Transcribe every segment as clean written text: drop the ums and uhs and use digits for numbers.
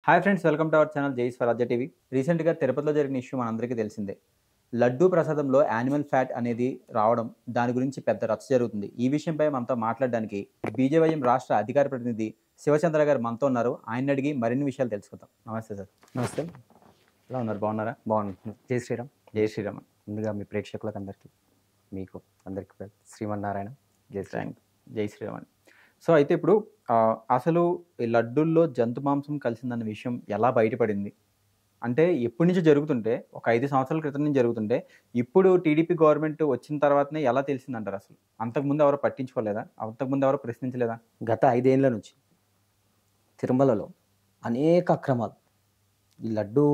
Hi friends, welcome to our channel జై స్వరాజ్య TV. రీసెంట్గా తిరుపతిలో జరిగిన ఇష్యూ మనందరికీ తెలిసిందే. లడ్డూ ప్రసాదంలో యానిమల్ ఫ్యాట్ అనేది రావడం, దాని గురించి పెద్ద రచ్చ జరుగుతుంది. ఈ విషయంపై మనతో మాట్లాడడానికి బీజేవైఎం రాష్ట్ర అధికార ప్రతినిధి శివచంద్ర గారు మనతో ఉన్నారు. ఆయన అడిగి మరిన్ని విషయాలు తెలుసుకుందాం. నమస్తే సార్. నమస్తే. ఎలా ఉన్నారు? బాగున్నారా? బాగున్నాను. జై శ్రీరామ్. జై శ్రీరామ్. ముందుగా మీ ప్రేక్షకులకు అందరికీ, మీకు అందరికీ శ్రీమన్నారాయణ. జై శ్రీరామ్. జై శ్రీరామ్. సో అయితే ఇప్పుడు అసలు ఈ లడ్డూల్లో జంతు మాంసం కలిసిందన్న విషయం ఎలా బయటపడింది అంటే ఎప్పటి నుంచి జరుగుతుంటే, ఒక 5 సంవత్సరాల క్రితం నుంచి జరుగుతుంటే, ఇప్పుడు టీడీపీ గవర్నమెంట్ వచ్చిన తర్వాతనే ఎలా తెలిసిందంటారు? అసలు అంతకుముందు ఎవరు పట్టించుకోలేదా? అంతకుముందు ఎవరు ప్రశ్నించలేదా? గత 5 ఏళ్ల నుంచి తిరుమలలో అనేక అక్రమాలు, ఈ లడ్డు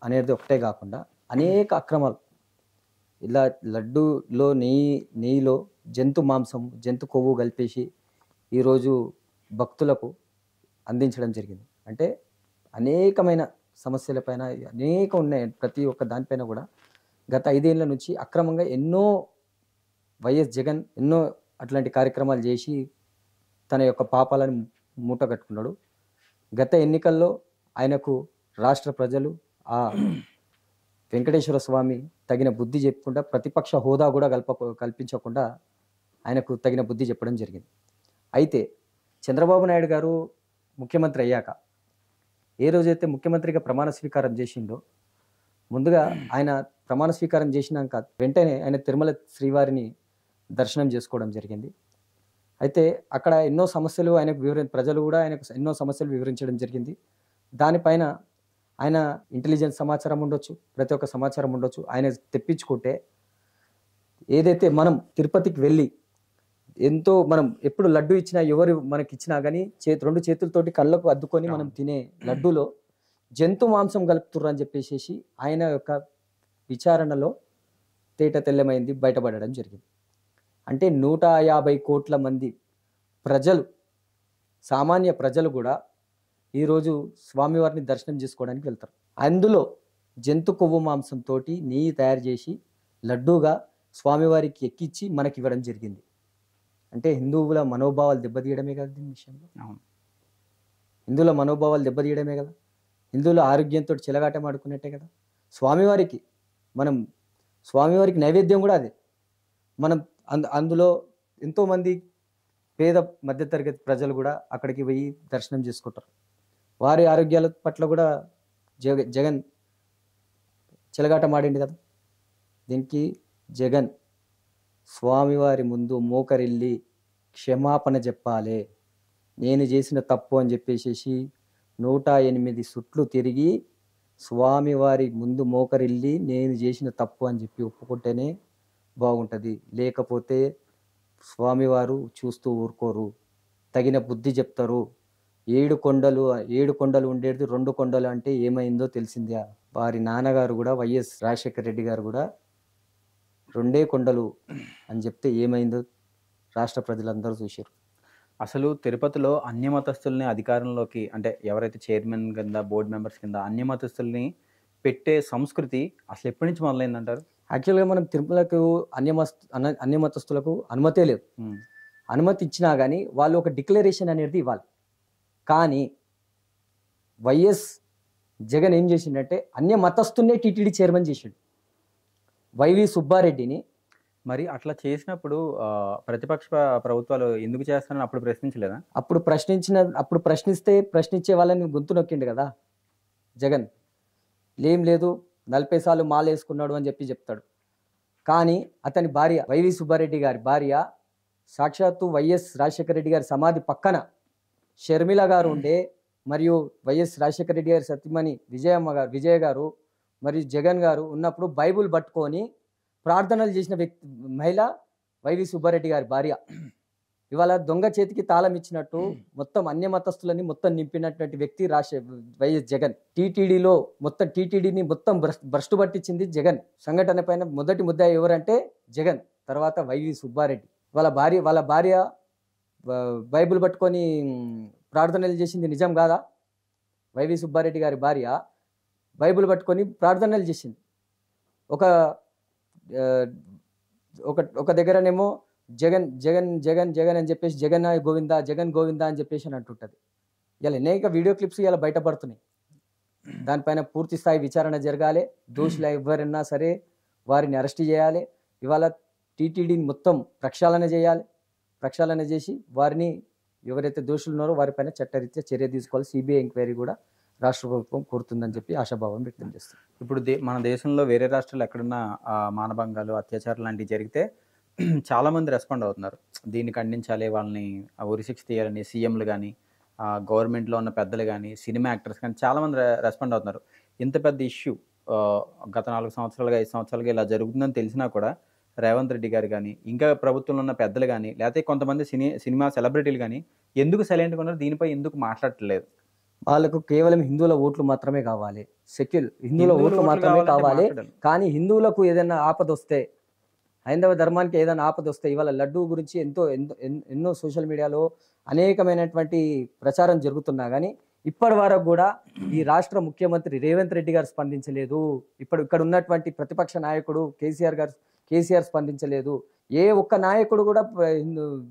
అనేది ఒకటే కాకుండా అనేక అక్రమాలు, ఇలా లడ్డూలో నెయ్యిలో జంతు మాంసం, జంతు కొవ్వు కలిపేసి ఈరోజు భక్తులకు అందించడం జరిగింది. అంటే అనేకమైన సమస్యలపైన అనేక ఉన్నాయి. ప్రతి ఒక్క దానిపైన కూడా గత 5 ఏళ్ల నుంచి అక్రమంగా ఎన్నో వైఎస్ జగన్ ఎన్నో అట్లాంటి కార్యక్రమాలు చేసి తన యొక్క పాపాలను మూట కట్టుకున్నాడు. గత ఎన్నికల్లో ఆయనకు రాష్ట్ర ప్రజలు ఆ వెంకటేశ్వర స్వామి తగిన బుద్ధి చెప్పకుండా, ప్రతిపక్ష హోదా కూడా కల్పించకుండా ఆయనకు తగిన బుద్ధి చెప్పడం జరిగింది. అయితే చంద్రబాబు నాయుడు గారు ముఖ్యమంత్రి అయ్యాక, ఏ రోజైతే ముఖ్యమంత్రిగా ప్రమాణ స్వీకారం చేసిండో, ముందుగా ఆయన ప్రమాణ స్వీకారం చేసినాక వెంటనే ఆయన తిరుమల శ్రీవారిని దర్శనం చేసుకోవడం జరిగింది. అయితే అక్కడ ఎన్నో సమస్యలు ఆయనకు ప్రజలు కూడా ఆయనకు ఎన్నో సమస్యలు వివరించడం జరిగింది. దానిపైన ఆయన ఇంటెలిజెన్స్ సమాచారం ఉండొచ్చు, ప్రతి ఒక్క సమాచారం ఉండొచ్చు, ఆయన తెప్పించుకుంటే ఏదైతే మనం తిరుపతికి వెళ్ళి ఎంతో మనం ఎప్పుడు లడ్డు ఇచ్చినా, ఎవరు మనకి ఇచ్చినా కానీ రెండు చేతులతోటి కళ్ళకు అద్దుకొని మనం తినే లడ్డూలో జంతు మాంసం కలుపుతుర్రు అని చెప్పేసి ఆయన యొక్క విచారణలో తేట తెల్లమైంది, బయటపడడం జరిగింది. అంటే 150 కోట్ల మంది ప్రజలు, సామాన్య ప్రజలు కూడా ఈరోజు స్వామివారిని దర్శనం చేసుకోవడానికి వెళ్తారు. అందులో జంతు కొవ్వు మాంసంతో నెయ్యి తయారు చేసి లడ్డూగా స్వామివారికి ఎక్కించి మనకి ఇవ్వడం జరిగింది. అంటే హిందువుల మనోభావాలు దెబ్బతీయడమే కదా దీని విషయంలో. హిందువుల మనోభావాలు దెబ్బతీయడమే కదా, హిందువుల ఆరోగ్యంతో చెలగాటం ఆడుకున్నట్టే కదా. స్వామివారికి నైవేద్యం కూడా అదే. మనం అందులో ఎంతోమంది పేద మధ్యతరగతి ప్రజలు కూడా అక్కడికి పోయి దర్శనం చేసుకుంటారు. వారి ఆరోగ్యాల పట్ల కూడా జగన్ చెలగాటం ఆడింది కదా. దీనికి జగన్ స్వామివారి ముందు మోకరిల్లి క్షమాపణ చెప్పాలి. నేను చేసిన తప్పు అని చెప్పేసి 108 సుట్లు తిరిగి స్వామివారి ముందు మోకరిల్లి నేను చేసిన తప్పు అని చెప్పి ఒప్పుకుంటేనే బాగుంటుంది. లేకపోతే స్వామివారు చూస్తూ ఊరుకోరు, తగిన బుద్ధి చెప్తారు. 7 కొండలు ఉండేది 2 కొండలు అంటే ఏమైందో తెలిసిందా? వారి నాన్నగారు కూడా, వైఎస్ రాజశేఖర రెడ్డి గారు కూడా 2 కొండలు అని చెప్తే ఏమైందో రాష్ట్ర ప్రజలందరూ చూశారు. అసలు తిరుపతిలో అన్యమతస్తుల్ని అధికారంలోకి, అంటే ఎవరైతే చైర్మన్ కింద, బోర్డు మెంబర్స్ కింద అన్యమతస్తుల్ని పెట్టే సంస్కృతి అసలు ఎప్పటి నుంచి మొదలైందంటారు? యాక్చువల్గా మనం తిరుమలకు అన్యమతస్తులకు అనుమతే లేదు. అనుమతి ఇచ్చినా కానీ వాళ్ళు ఒక డిక్లరేషన్ అనేది ఇవ్వాలి. కానీ వైఎస్ జగన్ ఏం చేసిండంటే అన్యమతస్తున్నే టీటీడీ చైర్మన్ చేసిండు, వైవి సుబ్బారెడ్డిని. మరి అట్లా చేసినప్పుడు ప్రతిపక్ష ప్రభుత్వాలు ఎందుకు చేస్తారని అప్పుడు ప్రశ్నించలేదా? అప్పుడు ప్రశ్నించే వాళ్ళని గొంతు నొక్కిండు కదా జగన్. ఏం లేదు, 40 సార్లు మాల వేసుకున్నాడు అని చెప్తాడు. కానీ అతని భార్య, వైవి సుబ్బారెడ్డి గారి భార్య, సాక్షాత్తు వైఎస్ రాజశేఖర రెడ్డి గారి సమాధి పక్కన షర్మిల గారు ఉండే, మరియు వైఎస్ రాజశేఖర రెడ్డి గారి సతీమణి విజయ గారు మరియు జగన్ గారు ఉన్నప్పుడు బైబుల్ పట్టుకొని ప్రార్థనలు చేసిన మహిళ వైవి సుబ్బారెడ్డి గారి భార్య. ఇవాళ దొంగ చేతికి తాళం ఇచ్చినట్టు మొత్తం అన్యమతస్తులని మొత్తం నింపినటువంటి వ్యక్తి వైఎస్ జగన్. టీటీడీని మొత్తం భ్రష్టు పట్టించింది జగన్. సంఘటన పైన మొదటి ముద్దాయి ఎవరంటే జగన్, తర్వాత వైవి సుబ్బారెడ్డి. వాళ్ళ భార్య బైబుల్ పట్టుకొని ప్రార్థనలు చేసింది నిజం కాదా? వైవి సుబ్బారెడ్డి గారి భార్య బైబుల్ పట్టుకొని ప్రార్థనలు చేసింది. ఒక దగ్గరనేమో జగన్ జగన్ జగన్ జగన్ అని చెప్పేసి జగన్ గోవిందా అని చెప్పేసి అని అంటుంటుంది. ఇలా అనేక వీడియో క్లిప్స్ ఇలా బయటపడుతున్నాయి. దానిపైన పూర్తి స్థాయి విచారణ జరగాలి. దోషులు ఎవరైనా సరే వారిని అరెస్ట్ చేయాలి. ఇవాళ టీటీడీని మొత్తం ప్రక్షాళన చేయాలి. ప్రక్షాళన చేసి వారిని ఎవరైతే దోషులు ఉన్నారో వారిపైన చట్టరీత్యా చర్య తీసుకోవాలి. సిబిఐ ఎంక్వైరీ కూడా రాష్ట్ర ప్రభుత్వం కోరుతుందని చెప్పి ఆశాభావం వ్యక్తం చేస్తుంది. ఇప్పుడు మన దేశంలో వేరే రాష్ట్రాలు ఎక్కడున్నా మానభంగాలు, అత్యాచారాలు లాంటివి జరిగితే చాలామంది రెస్పాండ్ అవుతున్నారు. దీన్ని ఖండించాలి, వాళ్ళని ఉరిశిక్ష తీయాలని సీఎంలు కానీ, గవర్నమెంట్లో ఉన్న పెద్దలు కానీ, సినిమా యాక్టర్స్ కానీ చాలామంది రెస్పాండ్ అవుతున్నారు. ఇంత పెద్ద ఇష్యూ గత 4 సంవత్సరాలుగా 5 సంవత్సరాలుగా ఇలా జరుగుతుందని తెలిసినా కూడా రేవంత్ రెడ్డి గారు కానీ, ఇంకా ప్రభుత్వంలో ఉన్న పెద్దలు కానీ, లేకపోతే కొంతమంది సినిమా సెలబ్రిటీలు కానీ ఎందుకు సైలెంట్గా ఉన్నారు? దీనిపై ఎందుకు మాట్లాడట్లేదు? వాళ్ళకు కేవలం హిందువుల ఓట్లు మాత్రమే కావాలి. హిందువుల ఓట్లు మాత్రమే కావాలి. కానీ హిందువులకు ఏదైనా ఆపద వస్తే, హైందవ ధర్మానికి ఏదైనా ఆపద వస్తే, ఇవాళ లడ్డూ గురించి ఎన్నో సోషల్ మీడియాలో అనేకమైనటువంటి ప్రచారం జరుగుతున్నా కానీ ఇప్పటి వరకు కూడా ఈ రాష్ట్ర ముఖ్యమంత్రి రేవంత్ రెడ్డి గారు స్పందించలేదు. ఇక్కడ ఉన్నటువంటి ప్రతిపక్ష నాయకుడు కేసీఆర్ స్పందించలేదు. ఏ ఒక్క నాయకుడు కూడా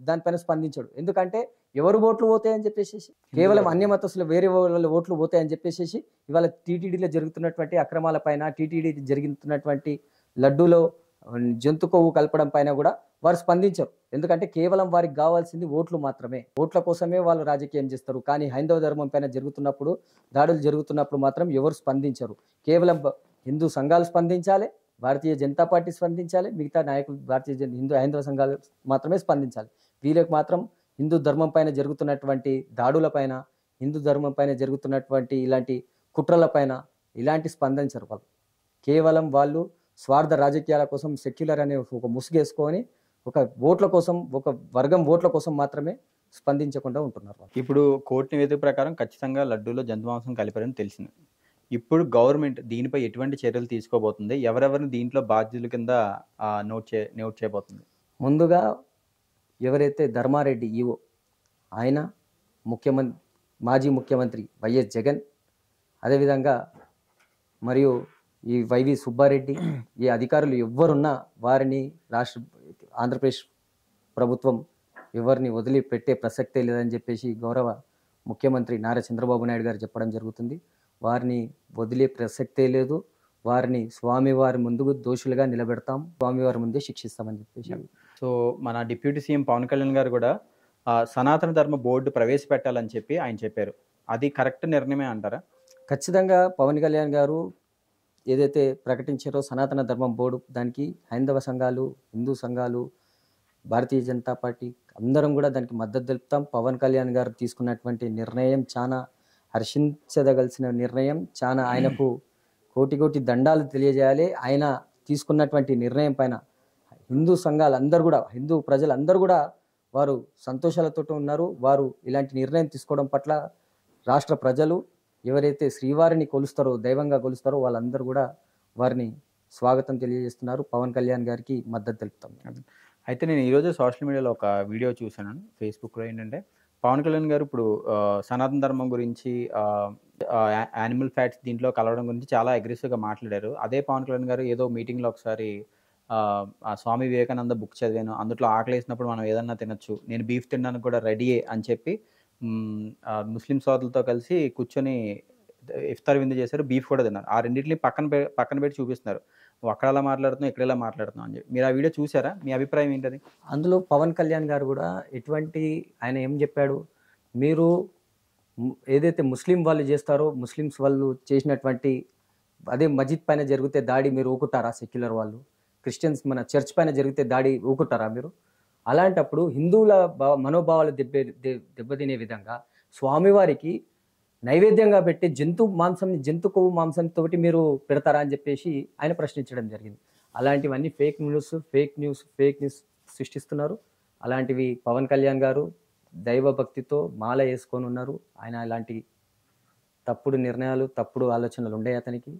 దానిపైన స్పందించాడు. ఎందుకంటే ఎవరు ఓట్లు పోతాయని చెప్పేసి, కేవలం అన్య మతస్థులు వేరే వాళ్ళ ఓట్లు పోతాయని చెప్పేసి ఇవాళ టీటీడీలో జరుగుతున్నటువంటి అక్రమాల పైన, టీటీడీ జరుగుతున్నటువంటి లడ్డూలో జంతు కొవ్వు కలపడం పైన కూడా వారు స్పందించరు. ఎందుకంటే కేవలం వారికి కావాల్సింది ఓట్లు మాత్రమే. ఓట్ల కోసమే వాళ్ళు రాజకీయం చేస్తారు. కానీ హైందవ ధర్మం పైన జరుగుతున్నప్పుడు, దాడులు జరుగుతున్నప్పుడు మాత్రం ఎవరు స్పందించరు. కేవలం హిందూ సంఘాలు స్పందించాలి, భారతీయ జనతా పార్టీ స్పందించాలి, మిగతా నాయకులు హైందవ సంఘాలు మాత్రమే స్పందించాలి. వీళ్ళకి మాత్రం హిందూ ధర్మం పైన జరుగుతున్నటువంటి దాడుల పైన, హిందూ ధర్మం పైన జరుగుతున్నటువంటి ఇలాంటి కుట్రల పైన ఇలాంటి స్పందించరు. వాళ్ళు కేవలం వాళ్ళు స్వార్థ రాజకీయాల కోసం, సెక్యులర్ అనే ఒక ముసుగేసుకొని ఒక ఓట్ల కోసం, ఒక వర్గం ఓట్ల కోసం మాత్రమే స్పందించకుండా ఉంటున్నారు. ఇప్పుడు కోర్టు నివేదిక ప్రకారం ఖచ్చితంగా లడ్డూలో జంతు మాంసం కలిపారని తెలిసింది. ఇప్పుడు గవర్నమెంట్ దీనిపై ఎటువంటి చర్యలు తీసుకోబోతుంది? ఎవరెవరిని దీంట్లో బాధ్యుల కింద నోట్ చేయబోతుంది? ముందుగా ఎవరైతే ధర్మారెడ్డి ఈవో, ఆయన మాజీ ముఖ్యమంత్రి వైఎస్ జగన్, అదేవిధంగా మరియు ఈ వైవి సుబ్బారెడ్డి, ఈ అధికారులు ఎవ్వరున్నా వారిని ఆంధ్రప్రదేశ్ ప్రభుత్వం ఎవరిని వదిలిపెట్టే ప్రసక్తే లేదని చెప్పేసి గౌరవ ముఖ్యమంత్రి నారా చంద్రబాబు నాయుడు గారు చెప్పడం జరుగుతుంది. వారిని వదిలే ప్రసక్తే లేదు. వారిని స్వామివారి ముందుకు దోషులుగా నిలబెడతాం, స్వామివారి ముందే శిక్షిస్తామని చెప్పేసి. సో మన డిప్యూటీ సీఎం పవన్ కళ్యాణ్ గారు కూడా సనాతన ధర్మ బోర్డు ప్రవేశపెట్టాలని చెప్పి ఆయన చెప్పారు. అది కరెక్ట్ నిర్ణయమే అంటారా? ఖచ్చితంగా పవన్ కళ్యాణ్ గారు ఏదైతే ప్రకటించారో సనాతన ధర్మం బోర్డు, దానికి హైందవ సంఘాలు, హిందూ సంఘాలు, భారతీయ జనతా పార్టీ అందరం కూడా దానికి మద్దతు తెలుపుతాం. పవన్ కళ్యాణ్ గారు తీసుకున్నటువంటి నిర్ణయం చాలా హర్షించదగలిసిన నిర్ణయం. చాలా ఆయనకు కోటి దండాలు తెలియజేయాలి. ఆయన తీసుకున్నటువంటి నిర్ణయం పైన హిందూ సంఘాలు అందరూ కూడా, హిందూ ప్రజలందరూ కూడా వారు సంతోషాలతో ఉన్నారు. వారు ఇలాంటి నిర్ణయం తీసుకోవడం పట్ల రాష్ట్ర ప్రజలు ఎవరైతే శ్రీవారిని కొలుస్తారో, దైవంగా కొలుస్తారో వాళ్ళందరూ కూడా వారిని స్వాగతం తెలియజేస్తున్నారు. పవన్ కళ్యాణ్ గారికి మద్దతు తెలుపుతాం. అయితే నేను ఈరోజు సోషల్ మీడియాలో ఒక వీడియో చూశాను ఫేస్బుక్లో. ఏంటంటే పవన్ కళ్యాణ్ గారు ఇప్పుడు సనాతన ధర్మం గురించి, యానిమల్ ఫ్యాట్స్ దీంట్లో కలవడం గురించి చాలా అగ్రెసివ్గా మాట్లాడారు. అదే పవన్ కళ్యాణ్ గారు ఏదో మీటింగ్లో ఒకసారి స్వామి వివేకానంద బుక్ చదివాను, అందులో ఆకలేసినప్పుడు మనం ఏదన్నా తినొచ్చు, నేను బీఫ్ తినడానికి కూడా రెడీయే అని చెప్పి ముస్లిం సోదరులతో కలిసి కూర్చొని ఇఫ్తార్ విందు చేశారు, బీఫ్ కూడా తిన్నారు. ఆ రెండింటిని పక్కన పెట్టి చూపిస్తున్నారు. అక్కడ ఎలా మాట్లాడుతున్నాం, ఇక్కడ ఎలా మాట్లాడుతున్నాం అని చెప్పి. మీరు ఆ వీడియో చూసారా? మీ అభిప్రాయం ఏంటది? అందులో పవన్ కళ్యాణ్ గారు కూడా ఆయన ఏం చెప్పాడు, మీరు ఏదైతే ముస్లిం వాళ్ళు చేస్తారో, ముస్లిమ్స్ వాళ్ళు చేసినటువంటి అదే మస్జిద్ పైన జరిగితే దాడి మీరు ఊకుంటారా? సెక్యులర్ వాళ్ళు, క్రిస్టియన్స్ మన చర్చ్ పైన జరిగితే దాడి ఊకుంటారా మీరు? అలాంటప్పుడు హిందువుల మనోభావాలు దెబ్బతినే విధంగా స్వామివారికి నైవేద్యంగా పెట్టి జంతు కొవ్వు మాంసంతో మీరు పెడతారా అని చెప్పేసి ఆయన ప్రశ్నించడం జరిగింది. అలాంటివన్నీ ఫేక్ న్యూస్ సృష్టిస్తున్నారు. అలాంటివి పవన్ కళ్యాణ్ గారు దైవభక్తితో మాల వేసుకొని ఉన్నారు. ఆయన ఇలాంటి తప్పుడు నిర్ణయాలు, తప్పుడు ఆలోచనలు ఉండే అతనికి.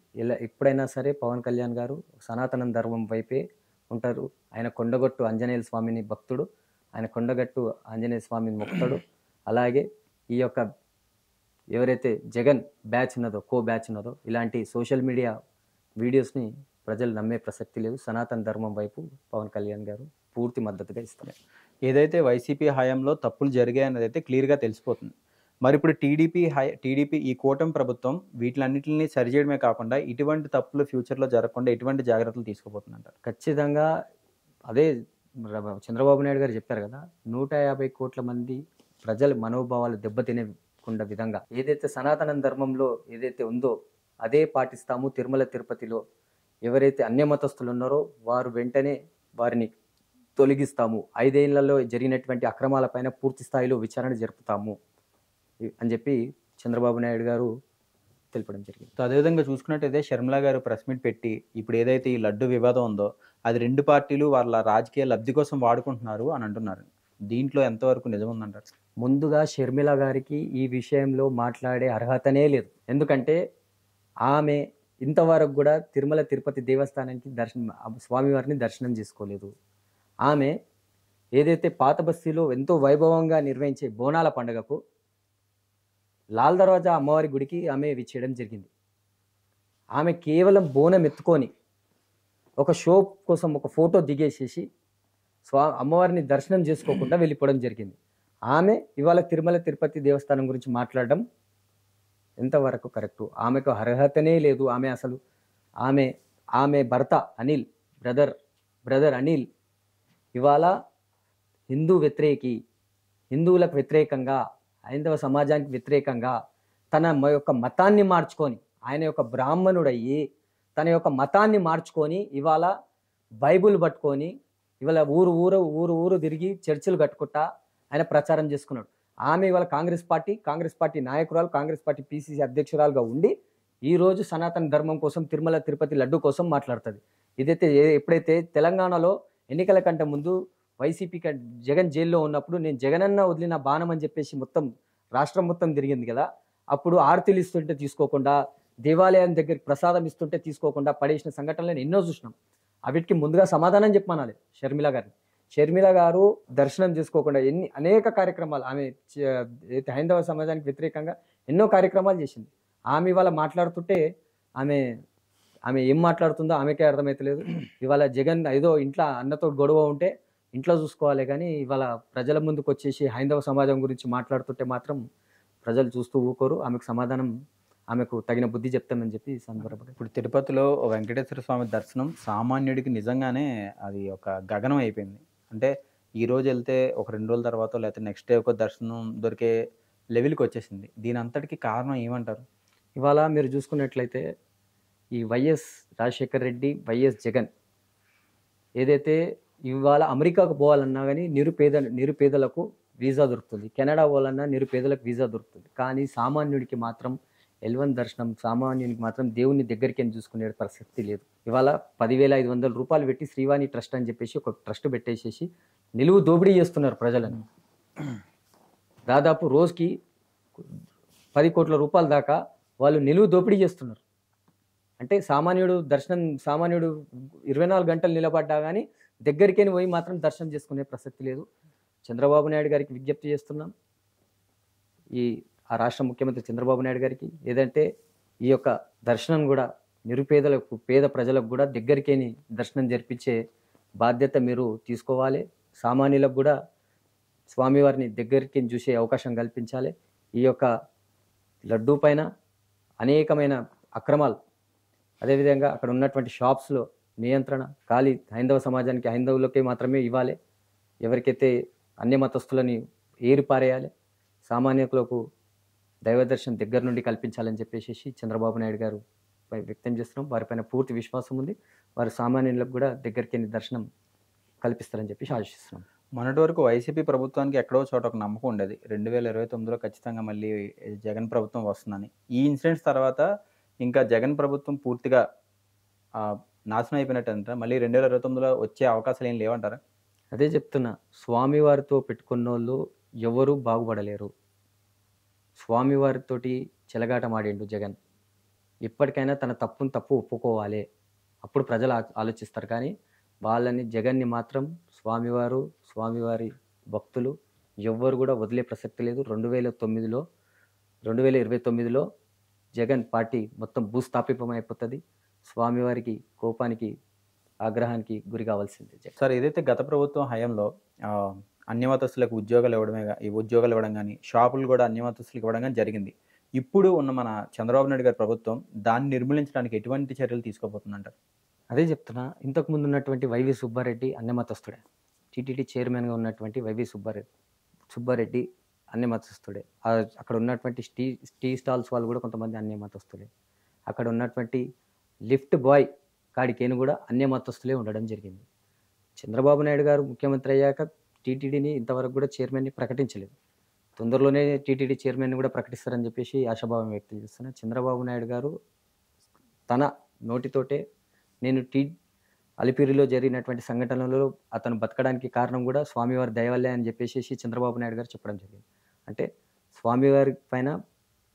ఎప్పుడైనా సరే పవన్ కళ్యాణ్ గారు సనాతన ధర్మం వైపే ఉంటారు. ఆయన కొండగట్టు ఆంజనేయ స్వామిని భక్తుడు, ఆయన కొండగట్టు ఆంజనేయ స్వామిని మొక్కుతాడు. అలాగే ఈ యొక్క ఎవరైతే జగన్ బ్యాచ్ ఉన్నదో, బ్యాచ్ ఉన్నదో, ఇలాంటి సోషల్ మీడియా వీడియోస్ని ప్రజలు నమ్మే ప్రసక్తి లేదు. సనాతన ధర్మం వైపు పవన్ కళ్యాణ్ గారు పూర్తి మద్దతుగా ఇస్తారు. ఏదైతే వైసీపీ హయాంలో తప్పులు జరిగాయన్నది అయితే క్లియర్గా తెలిసిపోతుంది. మరి ఇప్పుడు టీడీపీ ఈ కూటమి ప్రభుత్వం వీటిలన్నిటిని సరిచేయడమే కాకుండా ఇటువంటి తప్పులు ఫ్యూచర్లో జరగకుండా ఎటువంటి జాగ్రత్తలు తీసుకోబోతుందంటారు? ఖచ్చితంగా అదే చంద్రబాబు నాయుడు గారు చెప్పారు కదా, 150 కోట్ల మంది ప్రజల మనోభావాలు దెబ్బతినకుండా విధంగా ఏదైతే సనాతన ధర్మంలో ఏదైతే ఉందో అదే పాటిస్తాము. తిరుమల తిరుపతిలో ఎవరైతే అన్యమతస్థులు ఉన్నారో వారు వెంటనే వారిని తొలగిస్తాము. 5 ఏళ్లలో జరిగినటువంటి అక్రమాలపైన పూర్తి స్థాయిలో విచారణ జరుపుతాము అని చెప్పి చంద్రబాబు నాయుడు గారు తెలపడం జరిగింది. సో అదేవిధంగా చూసుకున్నట్టయితే షర్మిల గారు ప్రెస్ మీట్ పెట్టి ఇప్పుడు ఏదైతే ఈ లడ్డు వివాదం ఉందో అది 2 పార్టీలు వాళ్ళ రాజకీయ లబ్ధి కోసం వాడుకుంటున్నారు అని అంటున్నారు. దీంట్లో ఎంతవరకు నిజం ఉందంటారు? ముందుగా షర్మిల గారికి ఈ విషయంలో మాట్లాడే అర్హతనే లేదు. ఎందుకంటే ఆమె ఇంతవరకు కూడా తిరుమల తిరుపతి దేవస్థానానికి స్వామివారిని దర్శనం చేసుకోలేదు. ఆమె ఏదైతే పాత బస్తీలో ఎంతో వైభవంగా నిర్వహించే బోనాల పండుగకు లాల్ దర్వాజా అమ్మవారి గుడికి ఆమె విచ్చేయడం జరిగింది. ఆమె కేవలం బోనం ఎత్తుకొని ఒక షో కోసం ఒక ఫోటో దిగేసేసి అమ్మవారిని దర్శనం చేసుకోకుండా వెళ్ళిపోవడం జరిగింది. ఆమె ఇవాళ తిరుమల తిరుపతి దేవస్థానం గురించి మాట్లాడడం ఎంతవరకు కరెక్టు? ఆమెకు అర్హతనే లేదు. ఆమె భర్త అనిల్, బ్రదర్ అనిల్ ఇవాళ హిందువులకు వ్యతిరేకంగా, హైందవ సమాజానికి వ్యతిరేకంగా తన యొక్క మతాన్ని మార్చుకొని, ఆయన యొక్క బ్రాహ్మణుడయ్యి తన యొక్క మతాన్ని మార్చుకొని ఇవాళ బైబుల్ పట్టుకొని ఇవాళ ఊరు తిరిగి చర్చిలు కట్టుకుంటా ఆయన ప్రచారం చేసుకున్నాడు. ఆమె ఇవాళ కాంగ్రెస్ పార్టీ నాయకురాలు, కాంగ్రెస్ పార్టీ పిసిసి అధ్యక్షురాలుగా ఉండి ఈరోజు సనాతన ధర్మం కోసం, తిరుమల తిరుపతి లడ్డు కోసం మాట్లాడుతుంది. ఇదైతే ఎప్పుడైతే తెలంగాణలో ఎన్నికల కంటే ముందు వైసీపీ జగన్ జైల్లో ఉన్నప్పుడు నేను జగనన్న వదిలిన బాణం అని చెప్పేసి మొత్తం రాష్ట్రం మొత్తం తిరిగింది కదా, అప్పుడు ఆర్తీలు ఇస్తుంటే తీసుకోకుండా, దేవాలయం దగ్గరికి ప్రసాదం ఇస్తుంటే తీసుకోకుండా పడేసిన సంఘటనలను ఎన్నో చూసినాం. అవిటికి ముందుగా సమాధానం చెప్పమనాలి షర్మిల గారు దర్శనం చేసుకోకుండా అనేక కార్యక్రమాలు, ఆమె హైందవ సమాజానికి వ్యతిరేకంగా ఎన్నో కార్యక్రమాలు చేసింది. ఆమె ఇవాళ మాట్లాడుతుంటే ఆమె ఏం మాట్లాడుతుందో ఆమెకే అర్థమవుతలేదు. ఇవాళ జగన్ ఏదో ఇంట్లో అన్నతో గొడవ ఉంటే ఇంట్లో చూసుకోవాలి, కానీ ఇవాళ ప్రజల ముందుకు వచ్చేసి హైందవ సమాజం గురించి మాట్లాడుతుంటే మాత్రం ప్రజలు చూస్తూ ఊకోరు. ఆమెకు తగిన బుద్ధి చెప్తామని చెప్పి సందర్భంగా ఇప్పుడు తిరుపతిలో వెంకటేశ్వర స్వామి దర్శనం సామాన్యుడికి నిజంగానే అది ఒక గగనం అయిపోయింది. అంటే ఈ రోజు వెళ్తే ఒక 2 రోజుల తర్వాత లేకపోతే నెక్స్ట్ డే ఒక దర్శనం దొరికే లెవెల్కి వచ్చేసింది. దీని అంతటికి కారణం ఏమంటారు? ఇవాళ మీరు చూసుకున్నట్లయితే ఈ వైఎస్ రాజశేఖర్ రెడ్డి, వైఎస్ జగన్ ఏదైతే ఇవాళ అమెరికాకు పోవాలన్నా కానీ నిరుపేదలకు వీసా దొరుకుతుంది, కెనడా పోవాలన్నా నిరుపేదలకు వీసా దొరుకుతుంది. కానీ సామాన్యుడికి మాత్రం L1 దర్శనం, సామాన్యునికి మాత్రం దేవుని దగ్గరికి అని చూసుకునే ప్రసక్తి లేదు. ఇవాళ 10,500 రూపాయలు పెట్టి శ్రీవాణి ట్రస్ట్ అని చెప్పేసి ఒక ట్రస్ట్ పెట్టేసేసి నిలువు దోపిడీ చేస్తున్నారు ప్రజలను. దాదాపు రోజుకి 10 కోట్ల రూపాయల దాకా వాళ్ళు నిలువు దోపిడీ చేస్తున్నారు. అంటే సామాన్యుడు 24 గంటలు నిలబడ్డా కానీ దగ్గరికే పోయి మాత్రం దర్శనం చేసుకునే ప్రసక్తి లేదు. చంద్రబాబు నాయుడు గారికి విజ్ఞప్తి చేస్తున్నాం, ఆ రాష్ట్ర ముఖ్యమంత్రి చంద్రబాబు నాయుడు గారికి, ఏదంటే ఈ యొక్క దర్శనం కూడా నిరుపేదలకు, పేద ప్రజలకు కూడా దగ్గరికేని దర్శనం జరిపించే బాధ్యత మీరు తీసుకోవాలి. సామాన్యులకు కూడా స్వామివారిని దగ్గరికి చూసే అవకాశం కల్పించాలి. ఈ యొక్క లడ్డూ పైన అనేకమైన అక్రమాలు, అదేవిధంగా అక్కడ ఉన్నటువంటి షాప్స్లో నియంత్రణ హైందవ సమాజానికి, హైందవులకే మాత్రమే ఇవ్వాలి. ఎవరికైతే అన్యమతస్థులని ఏరిపారేయాలి. సామాన్యులకు దైవ దర్శనం దగ్గర నుండి కల్పించాలని చెప్పేసి చంద్రబాబు నాయుడు గారు వ్యక్తం చేస్తున్నాం. వారిపైన పూర్తి విశ్వాసం ఉంది. వారు సామాన్యులకు కూడా దగ్గరికి దర్శనం కల్పిస్తారని చెప్పేసి ఆశిస్తున్నాం. మొన్నటి వరకు వైసీపీ ప్రభుత్వానికి ఎక్కడో చోట ఒక నమ్మకం ఉండేది, 2029లో ఖచ్చితంగా మళ్ళీ జగన్ ప్రభుత్వం వస్తుందని. ఈ ఇన్సిడెంట్స్ తర్వాత ఇంకా జగన్ ప్రభుత్వం పూర్తిగా నాశనం అయిపోయినట్టు అంటారా? మళ్ళీ 2029లో వచ్చే అవకాశాలు ఏం లేవంటారా? అదే చెప్తున్నా, స్వామివారితో పెట్టుకున్న వాళ్ళు ఎవరూ బాగుపడలేరు. స్వామివారితోటి చెలగాటమాడిండు జగన్. ఇప్పటికైనా తన తప్పు ఒప్పుకోవాలి, అప్పుడు ప్రజలు ఆలోచిస్తారు. కానీ జగన్ని మాత్రం స్వామివారి భక్తులు ఎవ్వరు కూడా వదిలే ప్రసక్తి లేదు. 2029లో జగన్ పార్టీ మొత్తం భూస్థాపితమైపోతుంది. స్వామివారికి కోపానికి, ఆగ్రహానికి గురి కావాల్సిందే. సార్, ఏదైతే గత ప్రభుత్వం హయాంలో అన్యమతస్తులకు ఉద్యోగాలు ఇవ్వడం కానీ, షాపులు కూడా అన్యమతస్తులకు ఇవ్వడం కానీ జరిగింది. ఇప్పుడు ఉన్న మన చంద్రబాబు నాయుడు గారి ప్రభుత్వం దాన్ని నిర్మూలించడానికి ఎటువంటి చర్యలు తీసుకోబోతుందంటారు? అదే చెప్తున్నా. ఇంతకుముందు ఉన్నటువంటి వైవి సుబ్బారెడ్డి అన్యమతస్థుడే. టీటీడీ చైర్మన్‌గా ఉన్నటువంటి వైవి సుబ్బారెడ్డి అన్యమతస్థుడే. అక్కడ ఉన్నటువంటి టీ స్టాల్స్ వాళ్ళు కూడా కొంతమంది అన్యమతస్థులే. అక్కడ ఉన్నటువంటి లిఫ్ట్ బాయ్ కాడికేను కూడా అన్యమతస్థులే ఉండడం జరిగింది. చంద్రబాబు నాయుడు గారు ముఖ్యమంత్రి అయ్యాక టీటీడీని ఇంతవరకు కూడా చైర్మన్‌ని ప్రకటించలేదు. తొందరలోనే టీటీడీ చైర్మన్‌ని కూడా ప్రకటిస్తారని చెప్పేసి ఆశాభావం వ్యక్తం చేస్తున్నా. చంద్రబాబు నాయుడు గారు తన నోటితోటే నేను అలిపిరిలో జరిగినటువంటి సంఘటనలలో అతను బతకడానికి కారణం కూడా స్వామివారి దయ వల్లే అని చెప్పేసి చంద్రబాబు నాయుడు గారు చెప్పడం జరిగింది. అంటే స్వామివారి పైన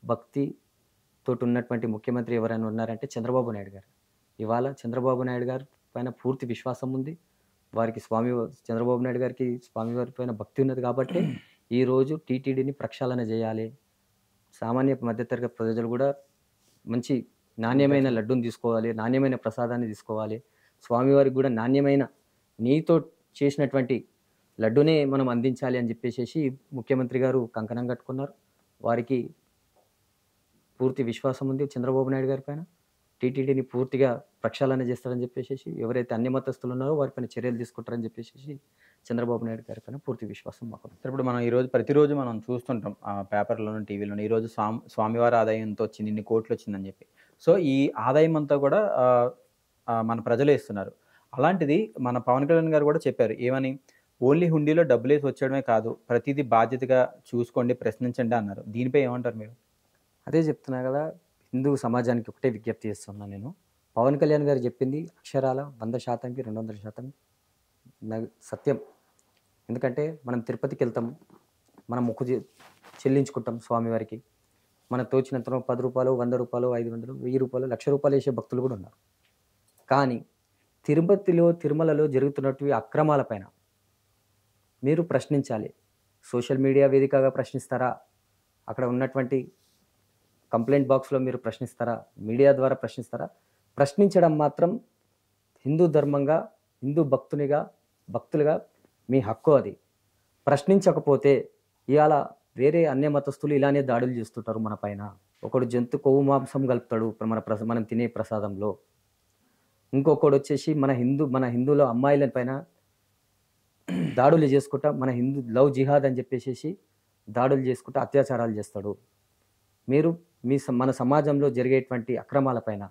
భక్తితోటి ఉన్నటువంటి ముఖ్యమంత్రి ఎవరైనా ఉన్నారంటే చంద్రబాబు నాయుడు గారు. ఇవాళ చంద్రబాబు నాయుడు గారి పైన పూర్తి విశ్వాసం ఉంది. వారికి చంద్రబాబు నాయుడు గారికి స్వామివారి పైన భక్తి ఉన్నది కాబట్టి ఈరోజు టీటీడీని ప్రక్షాళన చేయాలి. సామాన్య మధ్యతరగతి ప్రజలు కూడా మంచి నాణ్యమైన లడ్డూని తీసుకోవాలి, నాణ్యమైన ప్రసాదాన్ని తీసుకోవాలి. స్వామివారికి కూడా నాణ్యమైన నెయ్యితో చేసినటువంటి లడ్డూనే మనం అందించాలి అని చెప్పేసి ముఖ్యమంత్రి గారు కంకణం కట్టుకున్నారు. వారికి పూర్తి విశ్వాసం ఉంది చంద్రబాబు నాయుడు గారి పైన. టీటీడీని పూర్తిగా ప్రక్షాళన చేస్తారని చెప్పేసి, ఎవరైతే అన్యమతస్తులు ఉన్నారో వారిపైన చర్యలు తీసుకుంటారని చెప్పేసి చంద్రబాబు నాయుడు గారి పైన పూర్తి విశ్వాసం మాకు ఉంది. ఇప్పుడు మనం ప్రతిరోజు మనం చూస్తుంటాం పేపర్లోను, టీవీలోను, ఈరోజు స్వామివారి ఆదాయంతో వచ్చింది, ఇన్ని కోట్లు వచ్చిందని చెప్పి. సో ఈ ఆదాయం అంతా కూడా మన ప్రజలే ఇస్తున్నారు. అలాంటిది మన పవన్ కళ్యాణ్ గారు కూడా చెప్పారు. ఏమని? ఓన్లీ హుండీలో డబ్బులేసి వచ్చేయడమే కాదు, ప్రతిదీ బాధ్యతగా చూసుకోండి, ప్రశ్నించండి అన్నారు. దీనిపై ఏమంటారు మీరు? అదే చెప్తున్నా కదా, హిందూ సమాజానికి ఒకటే విజ్ఞప్తి చేస్తున్నా నేను. పవన్ కళ్యాణ్ గారు చెప్పింది అక్షరాల 100%కి 200% సత్యం. ఎందుకంటే మనం తిరుపతికి వెళ్తాం, మనం మొక్కు చెల్లించుకుంటాం స్వామివారికి. మనకు తోచినంత రూ. 10, రూ. 100, రూ. 500, రూ. 1000, ₹1,00,000 వేసే భక్తులు కూడా ఉన్నారు. కానీ తిరుమలలో జరుగుతున్నటువంటి అక్రమాలపైన మీరు ప్రశ్నించాలి. సోషల్ మీడియా వేదికగా ప్రశ్నిస్తారా? అక్కడ ఉన్నటువంటి కంప్లైంట్ బాక్స్లో మీరు ప్రశ్నిస్తారా? మీడియా ద్వారా ప్రశ్నిస్తారా? ప్రశ్నించడం మాత్రం హిందూ ధర్మంగా, హిందూ భక్తులుగా మీ హక్కు అది. ప్రశ్నించకపోతే ఇవాళ వేరే అన్య మతస్థులు ఇలానే దాడులు చేస్తుంటారు మన పైన. ఒకడు జంతు కొవ్వు మాంసం కలుపుతాడు మనం తినే ప్రసాదంలో. ఇంకొకడు వచ్చేసి మన హిందువుల అమ్మాయిల పైన దాడులు చేసుకుంటా, మన హిందూ లవ్ జిహాద్ అని చెప్పేసి దాడులు చేసుకుంటా అత్యాచారాలు చేస్తాడు. మీరు మన సమాజంలో జరిగేటువంటి అక్రమాలపైన,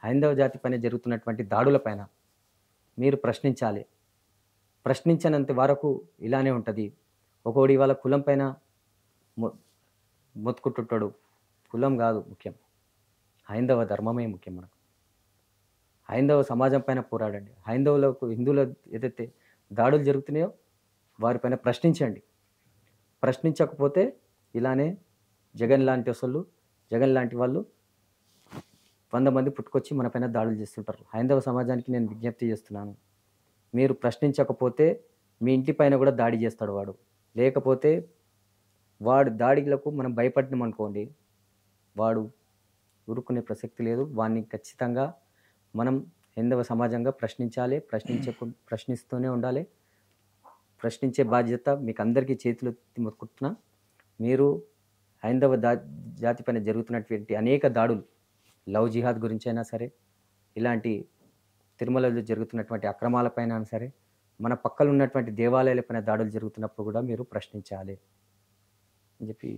హైందవ జాతి పైన జరుగుతున్నటువంటి దాడులపైన మీరు ప్రశ్నించాలి. ప్రశ్నించనంత వరకు ఇలానే ఉంటుంది. ఒకడు ఇవాళ కులం పైన మొత్తుకుంటుంటాడు. కులం కాదు ముఖ్యం, హైందవ ధర్మమే ముఖ్యం. మనకు హైందవ సమాజం పైన పోరాడండి. హిందువుల ఏదైతే దాడులు జరుగుతున్నాయో వారిపైన ప్రశ్నించండి. ప్రశ్నించకపోతే ఇలానే జగన్ లాంటి వాళ్ళు 100 మంది పుట్టుకొచ్చి మన పైన దాడులు చేస్తుంటారు. హైందవ సమాజానికి నేను విజ్ఞప్తి చేస్తున్నాను, మీరు ప్రశ్నించకపోతే మీ ఇంటి పైన కూడా దాడి చేస్తాడు వాడు. లేకపోతే వాడు దాడిలకు మనం భయపడినాం అనుకోండి, వాడు ఊరుకునే ప్రసక్తి లేదు. వాడిని ఖచ్చితంగా మనం హైందవ సమాజంగా ప్రశ్నించాలి. ప్రశ్నిస్తూనే ఉండాలి. ప్రశ్నించే బాధ్యత మీకు అందరికీ చేతులు మొక్కుతున్నా. మీరు హైందవ జాతి పైన జరుగుతున్నటువంటి అనేక దాడులు, లవ్ జిహాద్ గురించి అయినా సరే, ఇలాంటి తిరుమలలో జరుగుతున్నటువంటి అక్రమాలపైన సరే, మన పక్కన ఉన్నటువంటి దేవాలయాలపైన దాడులు జరుగుతున్నప్పుడు కూడా మీరు ప్రశ్నించాలి అని చెప్పి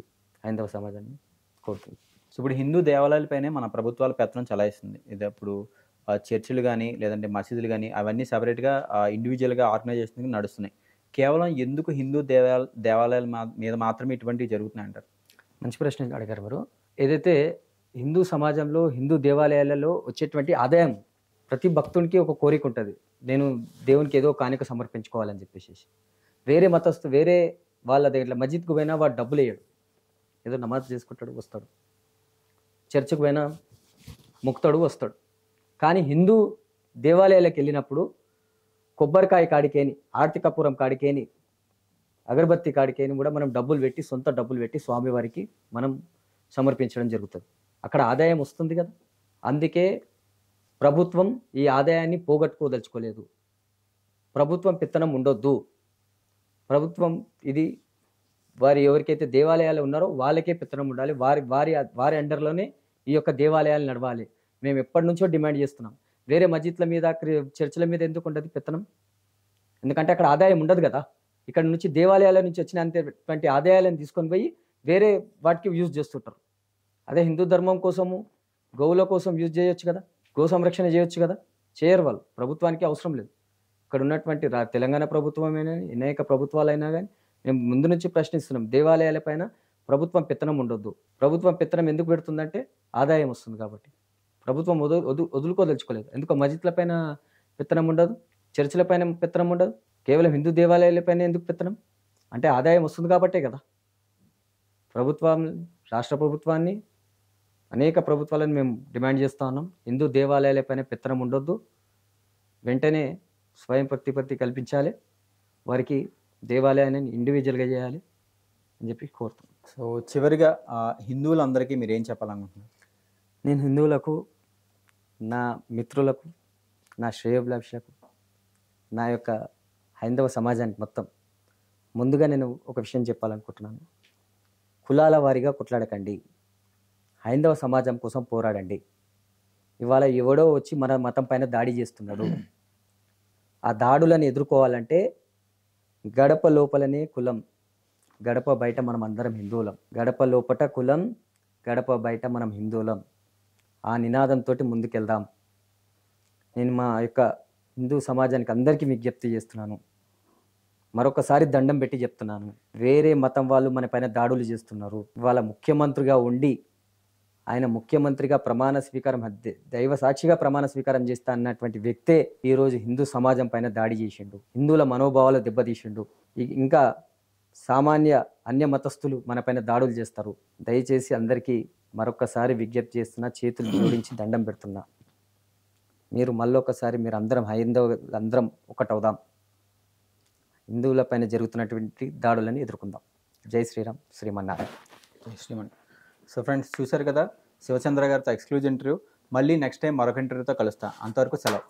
హైందవ సమాజాన్ని కోరుతుంది. సో ఇప్పుడు హిందూ దేవాలయాలపైనే మన ప్రభుత్వాల పెత్తనం చలాయిస్తుంది. ఇది అప్పుడు చర్చిలు కానీ లేదంటే మసీదులు కానీ అవన్నీ సపరేట్గా ఇండివిజువల్గా ఆర్గనైజేషన్ నడుస్తున్నాయి. కేవలం ఎందుకు హిందూ దేవాలయాల మీద మాత్రమే ఇటువంటివి జరుగుతున్నాయి అంటారు? మంచి ప్రశ్న అడిగారు మీరు. ఏదైతే హిందూ సమాజంలో, హిందూ దేవాలయాలలో వచ్చేటువంటి ఆదాయం, ప్రతి భక్తునికి ఒక కోరిక ఉంటుంది, నేను దేవునికి ఏదో కానుక సమర్పించుకోవాలని చెప్పేసి. వేరే వాళ్ళ దగ్గర మస్జిద్కు పోయినా వాడు డబ్బులు వేయడు, ఏదో నమాజ్ చేసుకుంటాడు వస్తాడు, చర్చికి పోయినా మొక్కుతాడు వస్తాడు. కానీ హిందూ దేవాలయాలకు వెళ్ళినప్పుడు కొబ్బరికాయ కాడికేని, ఆర్తి కపూరం కాడికేని, అగరబత్తి కాడికేని కూడా మనం సొంత డబ్బులు పెట్టి స్వామివారికి మనం సమర్పించడం జరుగుతుంది. అక్కడ ఆదాయం వస్తుంది కదా. అందుకే ప్రభుత్వం ఈ ఆదాయాన్ని పోగొట్టుకోదలుచుకోలేదు. ప్రభుత్వం పెత్తనం ఉండొద్దు. ప్రభుత్వం ఇది వారి ఎవరికైతే దేవాలయాలు ఉన్నారో వాళ్ళకే పెత్తనం ఉండాలి. వారి వారి వారి అండర్లోనే ఈ యొక్క దేవాలయాలు నడవాలి. మేము ఎప్పటి నుంచో డిమాండ్ చేస్తున్నాం. వేరే మస్జిద్ల మీద చర్చిల మీద ఎందుకు ఉండదు పెత్తనం? ఎందుకంటే అక్కడ ఆదాయం ఉండదు కదా. ఇక్కడ నుంచి దేవాలయాల నుంచి వచ్చినటువంటి ఆదాయాలను తీసుకొని పోయి వేరే వాటికి యూజ్ చేస్తుంటారు. అదే హిందూ ధర్మం కోసము గోవుల కోసం యూజ్ చేయొచ్చు కదా, గో సంరక్షణ చేయొచ్చు కదా. చేయరు వాళ్ళు. ప్రభుత్వానికి అవసరం లేదు. ఇక్కడ ఉన్నటువంటి తెలంగాణ ప్రభుత్వమైనా అనేక ప్రభుత్వాలైనా కానీ మేము ముందు నుంచి ప్రశ్నిస్తున్నాం. దేవాలయాలపైన ప్రభుత్వం పెత్తనం ఉండొద్దు. ప్రభుత్వం పెత్తనం ఎందుకు పెడుతుందంటే ఆదాయం వస్తుంది కాబట్టి. ప్రభుత్వం వదులుకోదలుచుకోలేదు. ఎందుకో మస్జిద్ల పైన పెత్తనం ఉండదు, చర్చిల పైన పెత్తనం ఉండదు, కేవలం హిందూ దేవాలయాలపైన ఎందుకు పెత్తనం? అంటే ఆదాయం వస్తుంది కాబట్టే కదా. ప్రభుత్వం, రాష్ట్ర ప్రభుత్వాన్ని, అనేక ప్రభుత్వాలను మేము డిమాండ్ చేస్తూ ఉన్నాం. హిందూ దేవాలయాలపైన పెత్తనం ఉండొద్దు. వెంటనే స్వయం ప్రతిపత్తి కల్పించాలి. వారికి దేవాలయాన్ని ఇండివిజువల్గా చేయాలి అని చెప్పి కోరుతున్నాం. సో చివరిగా హిందువులందరికీ మీరు ఏం చెప్పాలనుకుంటున్నారు? నేను హిందువులకు, నా మిత్రులకు, నా శ్రేయోభిలాషులకు, నా యొక్క హైందవ సమాజానికి మొత్తం ముందుగా నేను ఒక విషయం చెప్పాలనుకుంటున్నాను. కులాల వారీగా కొట్లాడకండి. హైందవ సమాజం కోసం పోరాడండి. ఇవాళ ఎవడో వచ్చి మన మతం పైన దాడి చేస్తున్నాడు. ఆ దాడులను ఎదుర్కోవాలంటే గడప లోపలనే కులం, గడప బయట మనం అందరం హిందువులం. గడప లోపట కులం, గడప బయట మనం హిందువులం. ఆ నినాదంతో ముందుకెళ్దాం. నేను మా యొక్క హిందూ సమాజానికి అందరికీ విజ్ఞప్తి చేస్తున్నాను. మరొకసారి దండం పెట్టి చెప్తున్నాను. వేరే మతం వాళ్ళు మన పైన దాడులు చేస్తున్నారు. వాళ్ళ ముఖ్యమంత్రిగా ఉండి ఆయన ముఖ్యమంత్రిగా ప్రమాణ స్వీకారం, దైవ సాక్షిగా ప్రమాణ స్వీకారం చేస్తా అన్నటువంటి వ్యక్తే ఈరోజు హిందూ సమాజం పైన దాడి చేసిండు. హిందువుల మనోభావాలు దెబ్బతీసిండు. ఇంకా సామాన్య అన్య మతస్థులు మన పైన దాడులు చేస్తారు. దయచేసి అందరికీ మరొకసారి విజ్ఞప్తి చేస్తున్నా, చేతులు జోడించి దండం పెడుతున్నా. మీరు మళ్ళొకసారి మీరు అందరం హైందవులందరం ఒకటవుదాం. హిందువుల పైన జరుగుతున్నటువంటి దాడులను ఎదుర్కొందాం. జై శ్రీరామ్, శ్రీమన్నారాయణ. జై శ్రీమన్. సో ఫ్రెండ్స్, చూశారు కదా శివచంద్ర గారితో ఎక్స్క్లూజివ్ ఇంటర్వ్యూ. మళ్ళీ నెక్స్ట్ టైం మరొక ఇంటర్వ్యూతో కలుస్తా. అంతవరకు సెలవు.